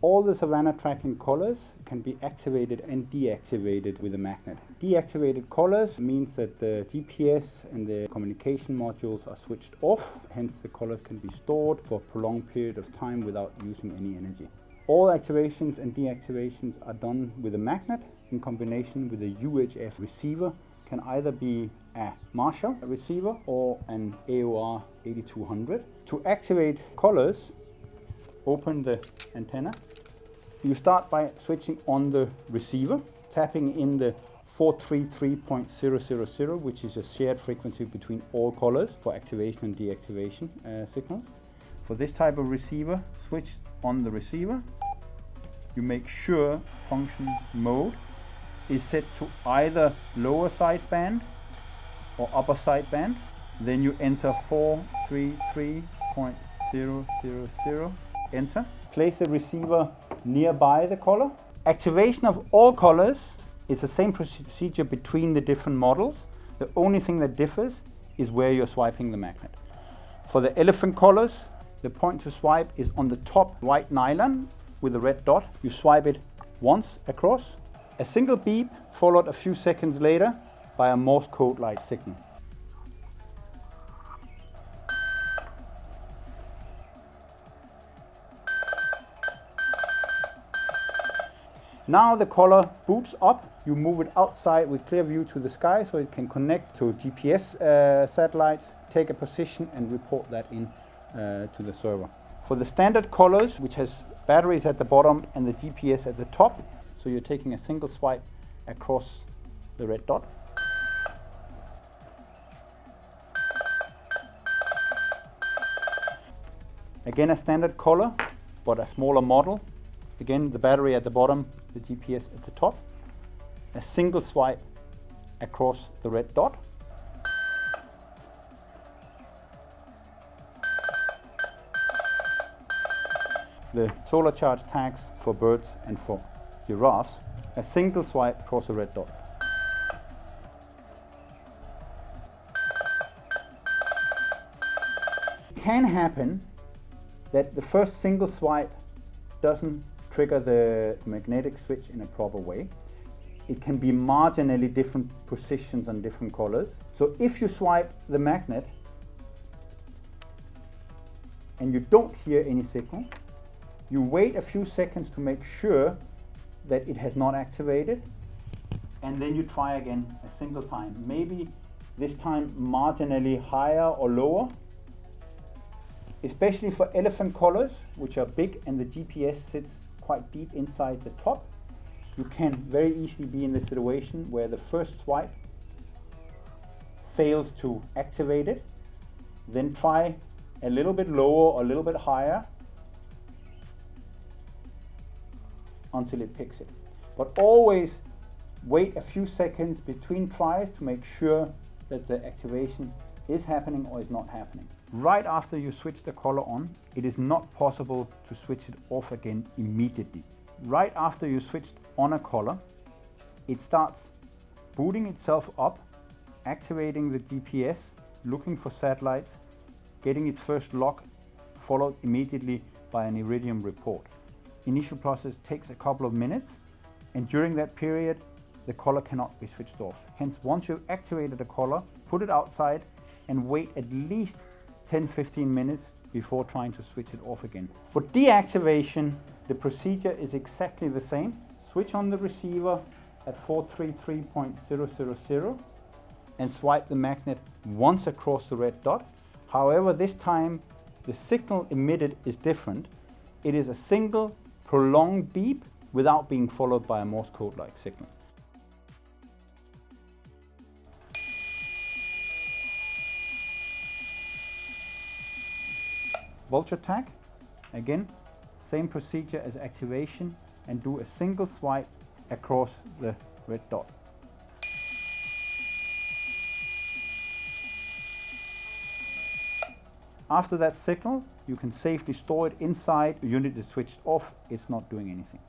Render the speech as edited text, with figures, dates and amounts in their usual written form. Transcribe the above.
All the Savannah Tracking collars can be activated and deactivated with a magnet. Deactivated collars means that the GPS and the communication modules are switched off, hence the collars can be stored for a prolonged period of time without using any energy. All activations and deactivations are done with a magnet in combination with a UHF receiver. Can either be a Marshall receiver or an AOR 8200. To activate collars, open the antenna. You start by switching on the receiver, tapping in the 433.000, which is a shared frequency between all collars for activation and deactivation signals. For this type of receiver, switch on the receiver. You make sure function mode is set to either lower sideband or upper sideband. Then you enter 433.000, enter. Place the receiver nearby the collar. Activation of all collars is the same procedure between the different models. The only thing that differs is where you're swiping the magnet. For the elephant collars, the point to swipe is on the top white nylon with the red dot. You swipe it once across. A single beep followed a few seconds later by a Morse code like signal. Now the collar boots up. You move it outside with clear view to the sky so it can connect to GPS satellites, take a position and report that in to the server. For the standard collars, which has batteries at the bottom and the GPS at the top, so you're taking a single swipe across the red dot. Again, a standard collar, but a smaller model. Again, the battery at the bottom, the GPS at the top. A single swipe across the red dot. The solar charge tags for birds and for giraffes. A single swipe across the red dot. It can happen that the first single swipe doesn't trigger the magnetic switch in a proper way. It can be marginally different positions on different collars. So if you swipe the magnet and you don't hear any signal, you wait a few seconds to make sure that it has not activated, and then you try again a single time. Maybe this time marginally higher or lower. Especially for elephant collars, which are big and the GPS sits quite deep inside the top, you can very easily be in the situation where the first swipe fails to activate it. Then try a little bit lower or a little bit higher until it picks it. But always wait a few seconds between tries to make sure that the activation is happening or is not happening. Right after you switch the collar on, it is not possible to switch it off again immediately. Right after you switched on a collar, it starts booting itself up, activating the GPS, looking for satellites, getting its first lock, followed immediately by an Iridium report. Initial process takes a couple of minutes, and during that period, the collar cannot be switched off. Hence, once you've activated the collar, put it outside and wait at least 10-15 minutes before trying to switch it off again. For deactivation, the procedure is exactly the same. Switch on the receiver at 433.000 and swipe the magnet once across the red dot. However, this time the signal emitted is different. It is a single prolonged beep without being followed by a Morse code-like signal. Vulture tag, again, same procedure as activation, and do a single swipe across the red dot. After that signal, you can safely store it inside. The unit is switched off, it's not doing anything.